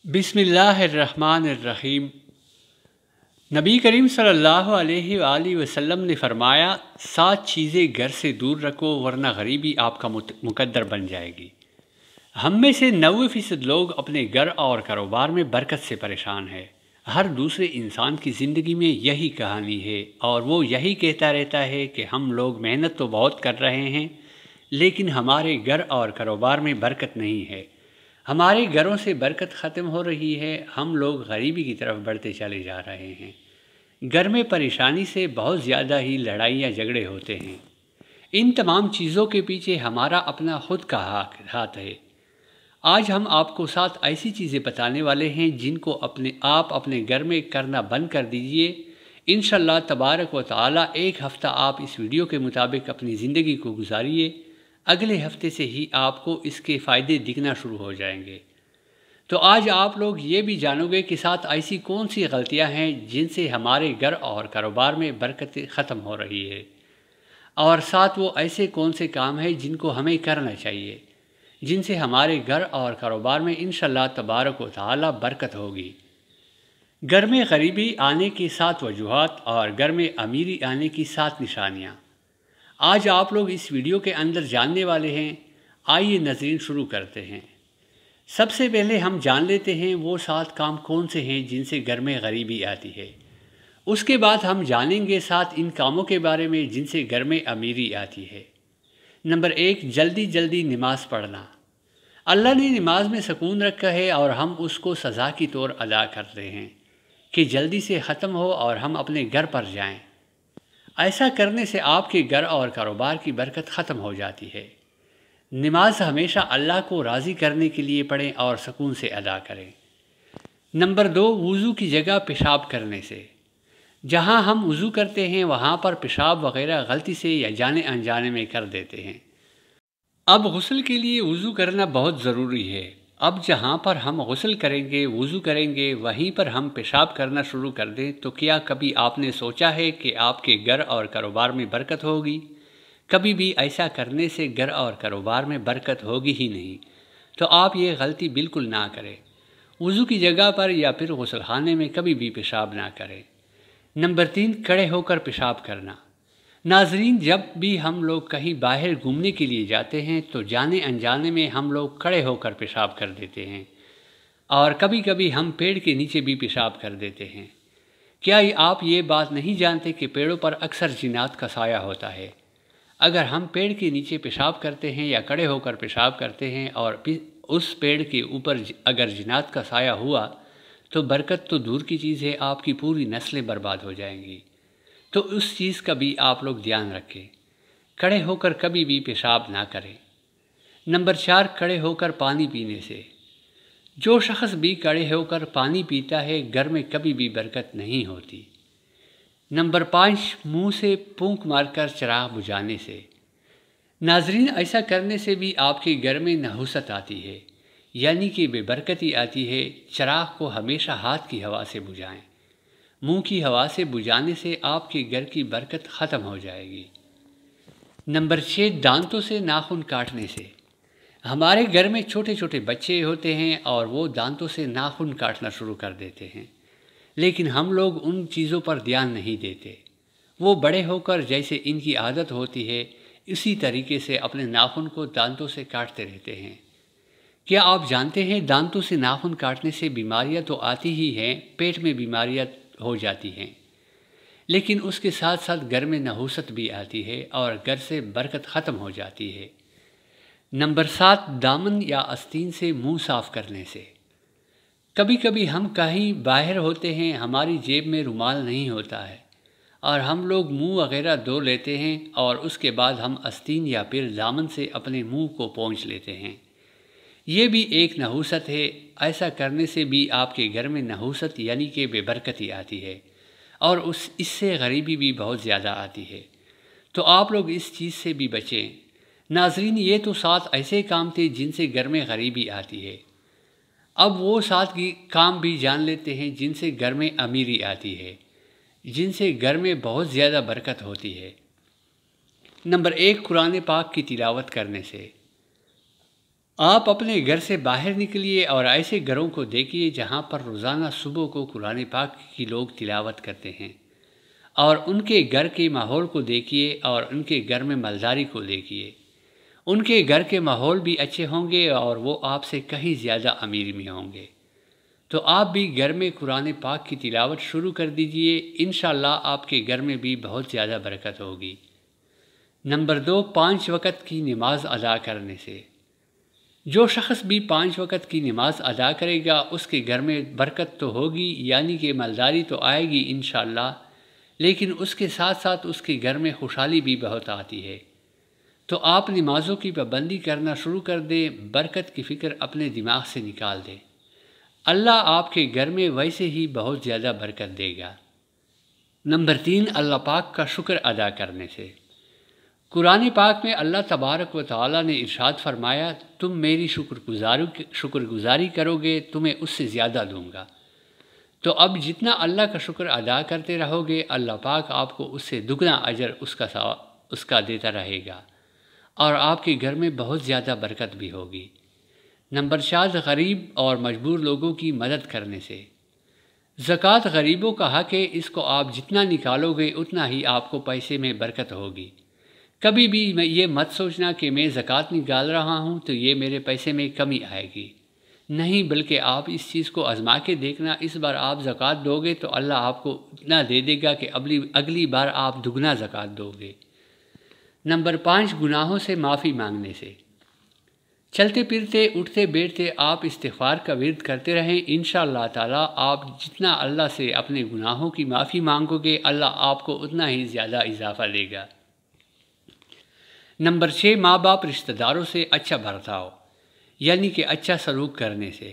बिस्मिल्लाहिर्रहमानिर्रहीम। नबी करीम सल्लल्लाहु अलैहि वआलिहि वसल्लम ने फरमाया, 7 चीज़ें घर से दूर रखो वरना गरीबी आपका मुकद्दर बन जाएगी। हम में से 90% लोग अपने घर और कारोबार में बरकत से परेशान है। हर दूसरे इंसान की ज़िंदगी में यही कहानी है और वो यही कहता रहता है कि हम लोग मेहनत तो बहुत कर रहे हैं लेकिन हमारे घर और कारोबार में बरकत नहीं है, हमारे घरों से बरकत ख़त्म हो रही है, हम लोग गरीबी की तरफ बढ़ते चले जा रहे हैं। घर में परेशानी से बहुत ज़्यादा ही लड़ाइयाँ झगड़े होते हैं। इन तमाम चीज़ों के पीछे हमारा अपना खुद का हाथ है। आज हम आपको 7 ऐसी चीज़ें बताने वाले हैं जिनको अपने घर में करना बंद कर दीजिए। इंशाअल्लाह तबारक व तआला एक हफ़्ता आप इस वीडियो के मुताबिक अपनी ज़िंदगी को गुजारिए, अगले हफ्ते से ही आपको इसके फ़ायदे दिखना शुरू हो जाएंगे। तो आज आप लोग ये भी जानोगे कि 7 ऐसी कौन सी गलतियां हैं जिनसे हमारे घर और कारोबार में बरकत ख़त्म हो रही है, और 7 वो ऐसे कौन से काम हैं जिनको हमें करना चाहिए, जिनसे हमारे घर और कारोबार में इंशाअल्लाह तबारक व तआला बरकत होगी। घर में गरीबी आने की 7 वजूहात और घर में अमीरी आने की 7 निशानियाँ आज आप लोग इस वीडियो के अंदर जानने वाले हैं। आइए नाज़रीन शुरू करते हैं। सबसे पहले हम जान लेते हैं वो 7 काम कौन से हैं जिनसे घर में गरीबी आती है। उसके बाद हम जानेंगे 7 इन कामों के बारे में जिनसे घर में अमीरी आती है। नंबर 1, जल्दी जल्दी नमाज पढ़ना। अल्लाह ने नमाज में सुकून रखा है और हम उसको सज़ा की तौर अदा करते हैं कि जल्दी से ख़त्म हो और हम अपने घर पर जाएं। ऐसा करने से आपके घर और कारोबार की बरकत ख़त्म हो जाती है। नमाज हमेशा अल्लाह को राज़ी करने के लिए पढ़ें और सुकून से अदा करें। नंबर 2, वज़ू की जगह पेशाब करने से। जहां हम वज़ू करते हैं वहां पर पेशाब वगैरह गलती से या जाने अनजाने में कर देते हैं। अब गुस्ल के लिए वज़ू करना बहुत ज़रूरी है। अब जहाँ पर हम गुस्ल करेंगे, वज़ू करेंगे, वहीं पर हम पेशाब करना शुरू कर दें तो क्या कभी आपने सोचा है कि आपके घर और कारोबार में बरकत होगी? कभी भी ऐसा करने से घर और कारोबार में बरकत होगी ही नहीं। तो आप ये गलती बिल्कुल ना करें। वज़ू की जगह पर या फिर गुस्लखाने में कभी भी पेशाब ना करें। नंबर 3, खड़े होकर पेशाब करना। नाज़रीन, जब भी हम लोग कहीं बाहर घूमने के लिए जाते हैं तो जाने अनजाने में हम लोग खड़े होकर पेशाब कर देते हैं और कभी कभी हम पेड़ के नीचे भी पेशाब कर देते हैं। क्या आप ये बात नहीं जानते कि पेड़ों पर अक्सर जिन्नात का साया होता है? अगर हम पेड़ के नीचे पेशाब करते हैं या खड़े होकर पेशाब करते हैं और उस पेड़ के ऊपर अगर जिन्नात का साया हुआ तो बरकत तो दूर की चीज़ है, आपकी पूरी नस्लें बर्बाद हो जाएंगी। तो उस चीज़ का भी आप लोग ध्यान रखें। खड़े होकर कभी भी पेशाब ना करें। नंबर 4, खड़े होकर पानी पीने से। जो शख्स भी खड़े होकर पानी पीता है घर में कभी भी बरकत नहीं होती। नंबर 5, मुंह से फूंक मारकर चिराग बुझाने से। नाज़रीन, ऐसा करने से भी आपके घर में नहुसत आती है, यानी कि बेबरकती आती है। चिराग को हमेशा हाथ की हवा से बुझाएं। मुंह की हवा से बुझाने से आपके घर की बरकत ख़त्म हो जाएगी। नंबर 6, दांतों से नाखून काटने से। हमारे घर में छोटे छोटे बच्चे होते हैं और वो दांतों से नाखून काटना शुरू कर देते हैं, लेकिन हम लोग उन चीज़ों पर ध्यान नहीं देते। वो बड़े होकर जैसे इनकी आदत होती है इसी तरीके से अपने नाखून को दांतों से काटते रहते हैं। क्या आप जानते हैं दांतों से नाखून काटने से बीमारियां तो आती ही हैं, पेट में बीमारियां हो जाती हैं, लेकिन उसके साथ साथ घर में नहुसत भी आती है और घर से बरकत ख़त्म हो जाती है। नंबर 7, दामन या आस्तीन से मुंह साफ़ करने से। कभी कभी हम कहीं बाहर होते हैं, हमारी जेब में रुमाल नहीं होता है और हम लोग मुंह वगैरह धो लेते हैं और उसके बाद हम आस्तीन या फिर दामन से अपने मुंह को पोंछ लेते हैं। ये भी एक नहुसत है। ऐसा करने से भी आपके घर में नहुसत यानी कि बेबरकती आती है और इससे गरीबी भी बहुत ज़्यादा आती है। तो आप लोग इस चीज़ से भी बचें। नाज़रीन, ये तो 7 ऐसे काम थे जिनसे घर में गरीबी आती है। अब वो 7 काम भी जान लेते हैं जिनसे घर में अमीरी आती है, जिनसे घर में बहुत ज़्यादा बरकत होती है। नंबर 1, कुरान पाक की तिलावत करने से। آپ اپنے گھر سے باہر نکلیے اور ایسے گھروں کو دیکھیے جہاں پر روزانہ صبح کو قرآن پاک کی لوگ تلاوت کرتے ہیں، اور ان کے گھر کے ماحول کو دیکھیے اور ان کے گھر میں مالداری کو دیکھیے۔ ان کے گھر کے ماحول بھی اچھے ہوں گے اور وہ آپ سے کہیں زیادہ امیر میں ہوں گے۔ تو آپ بھی گھر میں قرآن پاک کی تلاوت شروع کر دیجئے، انشاءاللہ آپ کے گھر میں بھی بہت زیادہ برکت ہوگی۔ نمبر 2، 5 وقت کی نماز ادا کرنے سے۔ جو شخص بھی 5 وقت کی نماز ادا کرے گا اس کے گھر میں برکت تو ہوگی، یعنی کہ مالداری تو آئے گی انشاءاللہ، لیکن اس کے ساتھ ساتھ اس کے گھر میں خوشحالی بھی بہت آتی ہے۔ تو آپ نمازوں کی پابندی کرنا شروع کر دیں، برکت کی فکر اپنے دماغ سے نکال دیں، اللہ آپ کے گھر میں ویسے ہی بہت زیادہ برکت دے گا۔ نمبر 3، اللہ پاک کا شکر ادا کرنے سے۔ قرآن پاک میں اللہ تبارک و تعالیٰ نے ارشاد فرمایا، تم میری شکر گزاری کرو گے تمہیں اس سے زیادہ دوں گا۔ تو اب جتنا اللہ کا شکر ادا کرتے رہو گے اللہ پاک آپ کو اس سے دگنا اجر اس کا دیتا رہے گا، اور آپ کے گھر میں بہت زیادہ برکت بھی ہوگی۔ نمبر 4، غریب اور مجبور لوگوں کی مدد کرنے سے۔ زکوٰۃ غریبوں کا حق ہے، اس کو آپ جتنا نکالو گے اتنا ہی آپ کو پیسے میں برکت ہوگی۔ کبھی بھی یہ مت سوچنا کہ میں زکوٰۃ نکال رہا ہوں تو یہ میرے پیسے میں کمی آئے گی، نہیں، بلکہ آپ اس چیز کو آزما کے دیکھنا، اس بار آپ زکوٰۃ دو گے تو اللہ آپ کو اتنا دے دے گا کہ اگلی بار آپ دگنا زکوٰۃ دو گے۔ نمبر 5، گناہوں سے معافی مانگنے سے۔ چلتے پھرتے اٹھتے بیٹھتے آپ استغفار کا ورد کرتے رہیں، انشاءاللہ تعالیٰ آپ جتنا اللہ سے اپنے گناہوں کی معافی مانگو گے اللہ آپ کو اتنا ہی زیادہ اضافہ دے گا۔ نمبر 6، ماں باپ رشتہ داروں سے اچھا برتاؤ، یعنی کہ اچھا سلوک کرنے سے۔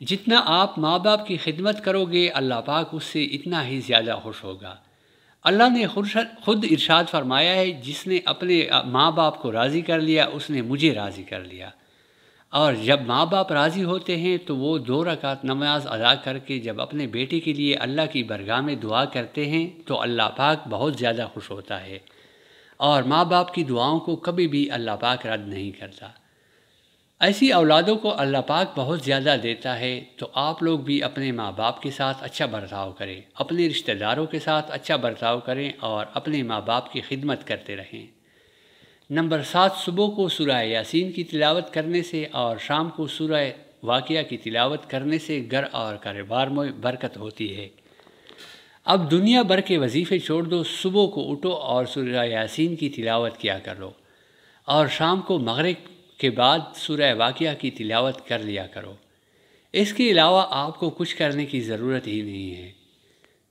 جتنا آپ ماں باپ کی خدمت کرو گے اللہ پاک اس سے اتنا ہی زیادہ خوش ہوگا۔ اللہ نے خود ارشاد فرمایا ہے، جس نے اپنے ماں باپ کو راضی کر لیا اس نے مجھے راضی کر لیا۔ اور جب ماں باپ راضی ہوتے ہیں تو وہ 2 رکعت نماز ادا کر کے جب اپنے بیٹے کے لیے اللہ کی بارگاہ میں دعا کرتے ہیں تو اللہ پاک بہت زیادہ خوش ہوتا ہے، اور ماں باپ کی دعاؤں کو کبھی بھی اللہ پاک رد نہیں کرتا۔ ایسی اولادوں کو اللہ پاک بہت زیادہ دیتا ہے، تو آپ لوگ بھی اپنے ماں باپ کے ساتھ اچھا برتاؤ کریں، اپنے رشتہ داروں کے ساتھ اچھا برتاؤ کریں اور اپنے ماں باپ کی خدمت کرتے رہیں۔ نمبر 7، صبح کو سورہ یاسین کی تلاوت کرنے سے اور شام کو سورہ واقعہ کی تلاوت کرنے سے گھر اور کاروبار میں برکت ہوتی ہے۔ اب دنیا بھر کے وظیفے چھوڑ دو، صبح کو اٹھو اور سورہ یاسین کی تلاوت کیا کرو، اور شام کو مغرب کے بعد سورہ واقعہ کی تلاوت کر لیا کرو۔ اس کے علاوہ آپ کو کچھ کرنے کی ضرورت ہی نہیں ہے۔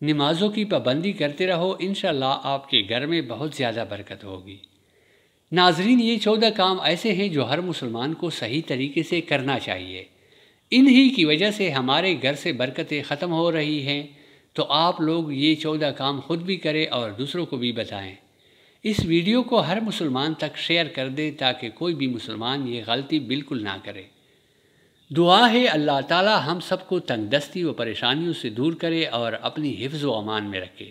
نمازوں کی پابندی کرتے رہو، انشاءاللہ آپ کے گھر میں بہت زیادہ برکت ہوگی۔ ناظرین، یہ 14 کام ایسے ہیں جو ہر مسلمان کو صحیح طریقے سے کرنا چاہیے، انہی کی وجہ سے ہمارے گھر سے برکتیں ختم ہو رہی ہیں، تو آپ لوگ یہ 14 کام خود بھی کریں اور دوسروں کو بھی بتائیں۔ اس ویڈیو کو ہر مسلمان تک شیئر کر دیں تاکہ کوئی بھی مسلمان یہ غلطی بالکل نہ کرے۔ دعا ہے اللہ تعالی ہم سب کو تنگ دستی و پریشانیوں سے دور کرے اور اپنی حفظ و امان میں رکھے،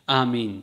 آمین۔